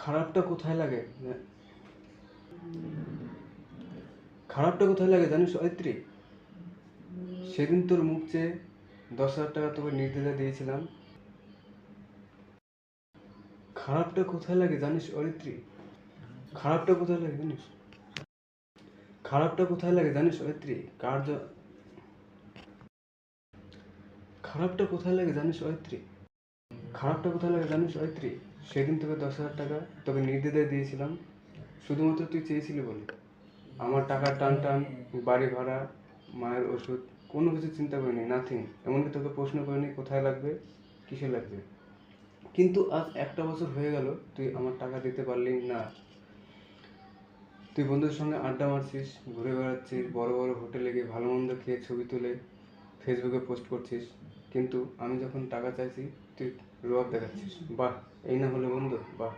খারাপটা কোথায় লাগে? খারাপটা কোথায় লাগে জানিস অয়ত্রী? সেদিন তোর মুখ চেয়ে 10,000 টাকা তোকে নির্দ্বিধায় দিয়েছিলাম। খারাপটা কোথায় লাগে জানিস অরিত্রী? খারাপটা কোথায় লাগে জানিস? খারাপটা কোথায় লাগে জানিস অয়ত্রী? খারাপটা কোথায় লাগে জানিস অয়ত্রী? খারাপটা কোথায় লাগে জানিস অয়ত্রী? সেদিন তোকে 10,000 টাকা তোকে নির্দ্বিধায় দিয়েছিলাম, শুধুমাত্র তুই চেয়েছিলি বলে। আমার টাকার টান টান, বাড়ি ভাড়া, মায়ের ওষুধ, কোনো কিছু চিন্তা করিনি, নাথিং। এমনকি তোকে প্রশ্ন করিনি কোথায় লাগবে, কিসে লাগবে। কিন্তু আজ 1টা বছর হয়ে গেল, তুই আমার টাকা দিতে পারলি না। তুই বন্ধুদের সঙ্গে আড্ডা মারছিস, ঘুরে বেড়াচ্ছিস, বড় বড় হোটেলে গিয়ে ভালো মন্দ খেয়ে ছবি তুলে ফেসবুকে পোস্ট করছিস। কিন্তু আমি যখন টাকা চাইছি তুই রোয়াব দেখাচ্ছিস। বাহ, এই না হলে বন্ধু? বাহ।